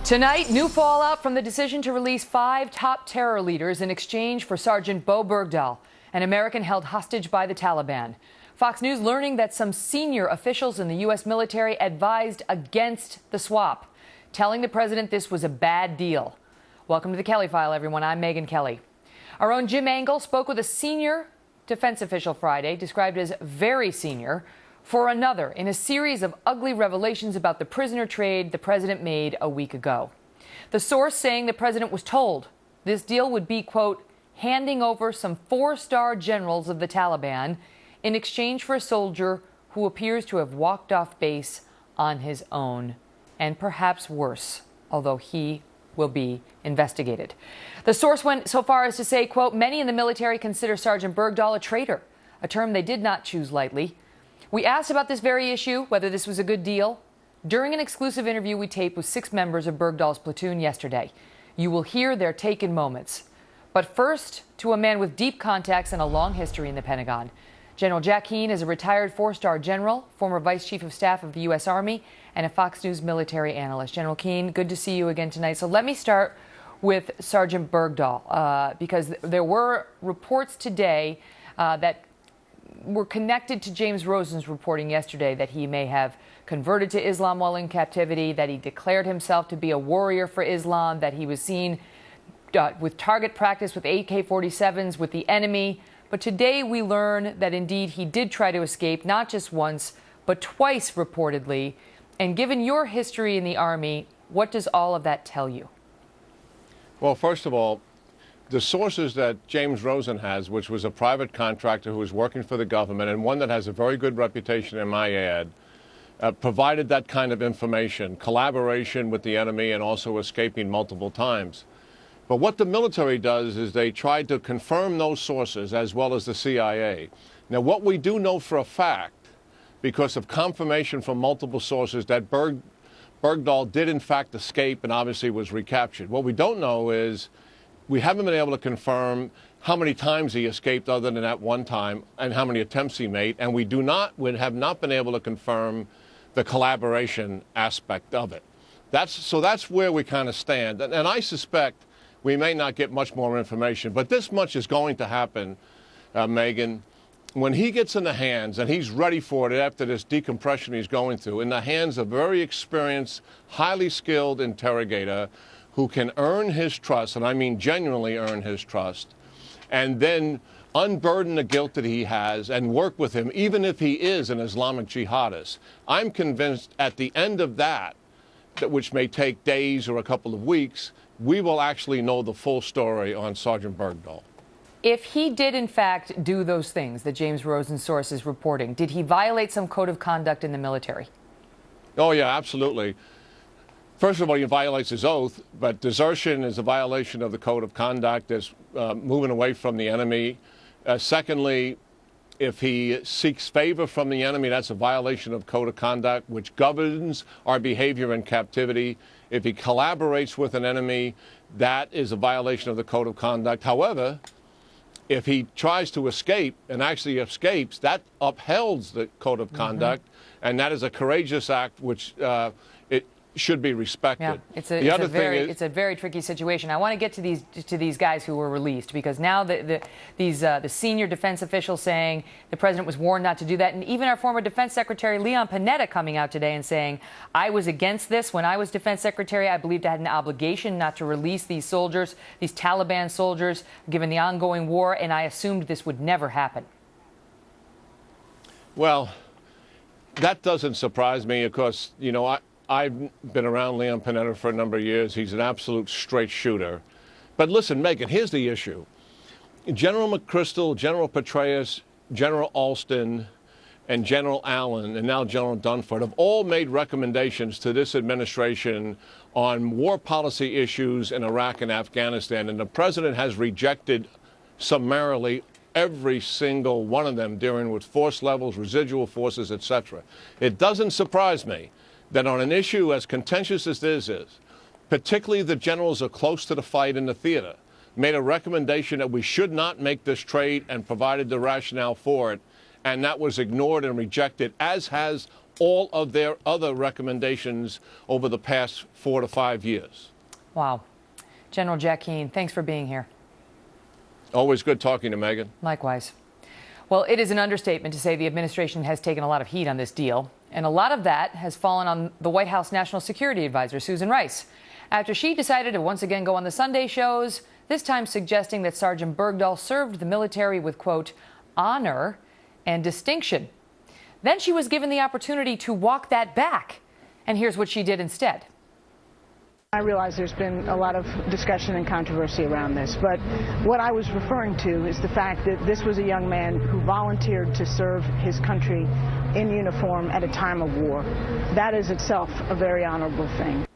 Tonight, new fallout from the decision to release 5 top terror leaders in exchange for Sergeant Bergdahl, an American held hostage by the Taliban. Fox News learning that some senior officials in the U.S. military advised against the swap, telling the president this was a bad deal. Welcome to the Kelly File, everyone. I'm Megyn Kelly. Our own Jim Angle spoke with a senior defense official Friday, described as very senior, for another in a series of ugly revelations about the prisoner trade the president made a week ago. The source saying the president was told this deal would be, quote, handing over some 4-star generals of the Taliban in exchange for a soldier who appears to have walked off base on his own, and perhaps worse, although he will be investigated. The source went so far as to say, quote, many in the military consider Sergeant Bergdahl a traitor, a term they did not choose lightly. We asked about this very issue, whether this was a good deal, during an exclusive interview we taped with 6 members of Bergdahl's platoon yesterday. You will hear their taken moments. But first, to a man with deep contacts and a long history in the Pentagon. General Jack Keane is a retired 4-star general, former Vice Chief of Staff of the U.S. Army, and a Fox News military analyst. General Keane, good to see you again tonight. So let me start with Sergeant Bergdahl, because there were reports today that were connected to James Rosen's reporting yesterday that he may have converted to Islam while in captivity, that he declared himself to be a warrior for Islam, that he was seen with target practice with AK-47s with the enemy. But today we learn that indeed he did try to escape, not just once, but twice reportedly. And given your history in the Army, what does all of that tell you? Well, first of all, the sources that James Rosen has, which was a private contractor who was working for the government and one that has a very good reputation, in my ad, provided that kind of information, collaboration with the enemy and also escaping multiple times. But what the military does is they try to confirm those sources as well as the CIA. Now, what we do know for a fact, because of confirmation from multiple sources, that Bergdahl did in fact escape and obviously was recaptured. What we don't know is we haven't been able to confirm how many times he escaped other than that one time and how many attempts he made. And we have not been able to confirm the collaboration aspect of it. So that's where we kind of stand. And I suspect we may not get much more information, but this much is going to happen, Megyn. When he gets in the hands, and he's ready for it after this decompression he's going through, in the hands of a very experienced, highly skilled interrogator who can earn his trust, and I mean genuinely earn his trust, and then unburden the guilt that he has and work with him, even if he is an Islamic jihadist. I'm convinced at the end of that, which may take days or a couple of weeks, we will actually know the full story on Sergeant Bergdahl. If he did, in fact, do those things that James Rosen's source is reporting, did he violate some code of conduct in the military? Oh, yeah, absolutely. First of all, he violates his oath, but desertion is a violation of the code of conduct. That's moving away from the enemy. Secondly, if he seeks favor from the enemy, that's a violation of code of conduct, which governs our behavior in captivity. If he collaborates with an enemy, that is a violation of the code of conduct. However, if he tries to escape and actually escapes, that upholds the code of conduct, and that is a courageous act which it should be respected. Yeah, it's a very tricky situation. I want to get to these guys who were released, because now the senior defense officials saying the president was warned not to do that, and even our former defense secretary Leon Panetta coming out today and saying, I was against this when I was defense secretary. I believed I had an obligation not to release these soldiers, these Taliban soldiers, given the ongoing war, and I assumed this would never happen. Well, that doesn't surprise me, of course. You know, I've been around Leon Panetta for a number of years. He's an absolute straight shooter. But listen, Megyn, here's the issue. General McChrystal, General Petraeus, General Alston, and General Allen, and now General Dunford, have all made recommendations to this administration on war policy issues in Iraq and Afghanistan, and the president has rejected summarily every single one of them, dealing with force levels, residual forces, etc. It doesn't surprise me that on an issue as contentious as this is, particularly the generals are close to the fight in the theater, made a recommendation that we should not make this trade and provided the rationale for it, and that was ignored and rejected, as has all of their other recommendations over the past 4 to 5 years. Wow. General Jack Keane, thanks for being here. Always good talking to Megan. Likewise. Well, it is an understatement to say the administration has taken a lot of heat on this deal, and a lot of that has fallen on the White House National Security Advisor, Susan Rice, after she decided to once again go on the Sunday shows, this time suggesting that Sergeant Bergdahl served the military with, quote, honor and distinction. Then she was given the opportunity to walk that back. And here's what she did instead. I realize there's been a lot of discussion and controversy around this, but what I was referring to is the fact that this was a young man who volunteered to serve his country in uniform at a time of war. That is itself a very honorable thing.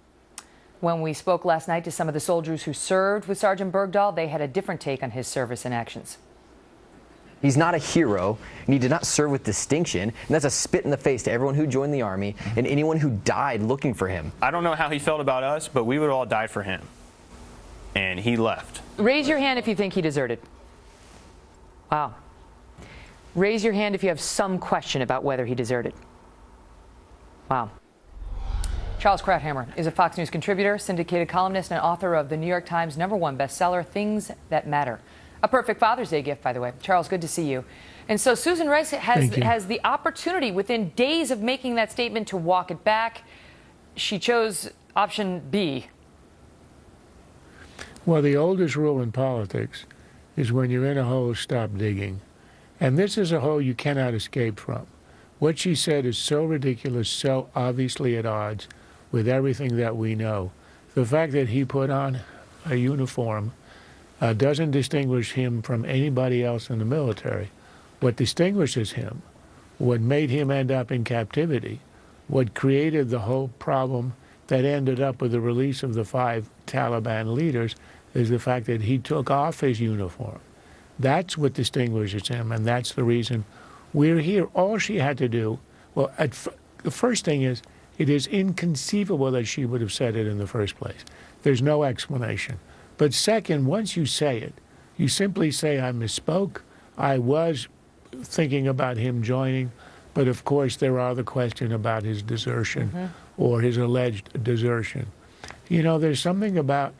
When we spoke last night to some of the soldiers who served with Sergeant Bergdahl, they had a different take on his service and actions. He's not a hero, and he did not serve with distinction, and that's a spit in the face to everyone who joined the Army and anyone who died looking for him. I don't know how he felt about us, but we would all die for him. And he left. Raise your hand if you think he deserted. Wow. Raise your hand if you have some question about whether he deserted. Wow. Charles Krauthammer is a Fox News contributor, syndicated columnist, and author of the New York Times #1 bestseller, Things That Matter. A perfect Father's Day gift, by the way. Charles, good to see you. And so Susan Rice has the opportunity within days of making that statement to walk it back. She chose option B. Well, the oldest rule in politics is when you're in a hole, stop digging. And this is a hole you cannot escape from. What she said is so ridiculous, so obviously at odds with everything that we know. The fact that he put on a uniform doesn't distinguish him from anybody else in the military. What distinguishes him, what made him end up in captivity, what created the whole problem that ended up with the release of the 5 Taliban leaders is the fact that he took off his uniform. That's what distinguishes him, and that's the reason we're here. All she had to do, well, the first thing is, it is inconceivable that she would have said it in the first place. There's no explanation. But second, once you say it, you simply say, I misspoke. I was thinking about him joining, but of course there are the question about his desertion or his alleged desertion. You know, there's something about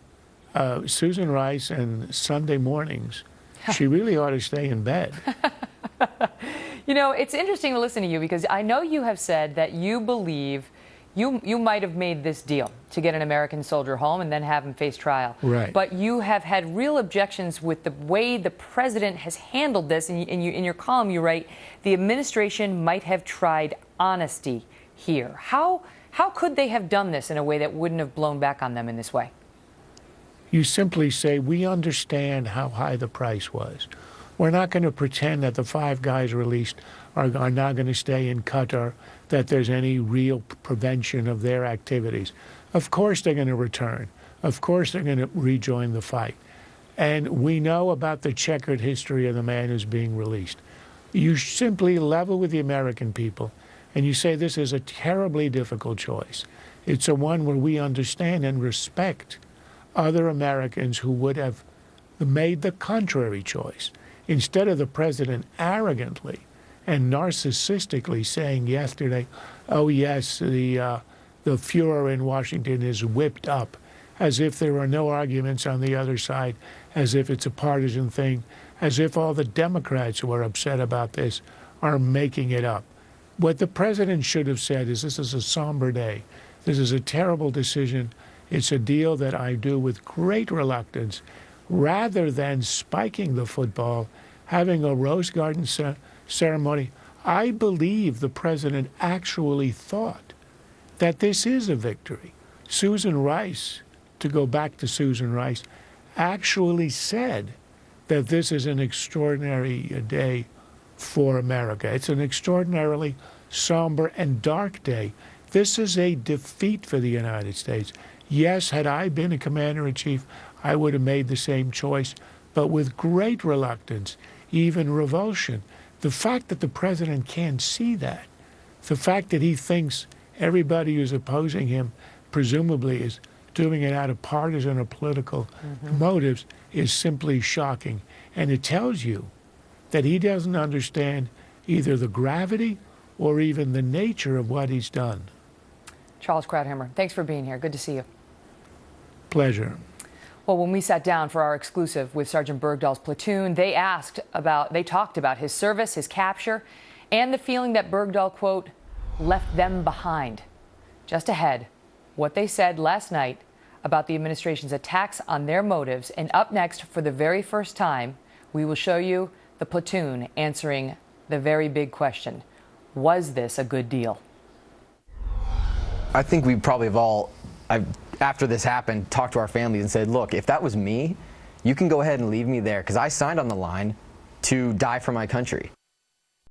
Susan Rice and Sunday mornings. She really ought to stay in bed. You know, it's interesting to listen to you because I know you have said that you believe you might have made this deal to get an American soldier home and then have him face trial. Right. But you have had real objections with the way the president has handled this. And in your column, you write, the administration might have tried honesty here. How could they have done this in a way that wouldn't have blown back on them in this way? You simply say, we understand how high the price was. We're not going to pretend that the 5 guys released are not going to stay in Qatar, that there's any real prevention of their activities. Of course they're going to return. Of course they're going to rejoin the fight. And we know about the checkered history of the man who's being released. You simply level with the American people, and you say this is a terribly difficult choice. It's a one where we understand and respect other Americans who would have made the contrary choice. Instead of the president arrogantly and narcissistically saying yesterday, oh yes, the Fuhrer in Washington is whipped up, as if there are no arguments on the other side, as if it's a partisan thing, as if all the Democrats who are upset about this are making it up. What the president should have said is, this is a somber day. This is a terrible decision. It's a deal that I do with great reluctance. Rather than spiking the football, having a Rose Garden ceremony, I believe the president actually thought that this is a victory. Susan Rice, to go back to Susan Rice, actually said that this is an extraordinary day for America. It's an extraordinarily somber and dark day. This is a defeat for the United States. Yes, had I been a commander-in-chief, I would have made the same choice, but with great reluctance, even revulsion. The fact that the president can't see that, the fact that he thinks everybody who's opposing him presumably is doing it out of partisan or political motives, is simply shocking. And it tells you that he doesn't understand either the gravity or even the nature of what he's done. Charles Krauthammer, thanks for being here. Good to see you. Pleasure. Well, when we sat down for our exclusive with Sergeant Bergdahl's platoon, they talked about his service, his capture, and the feeling that Bergdahl, quote, left them behind. Just ahead, what they said last night about the administration's attacks on their motives. And up next, for the very first time, we will show you the platoon answering the very big question: was this a good deal? I think we probably have all, after this happened, talked to our families and said, look, if that was me, you can go ahead and leave me there, because I signed on the line to die for my country.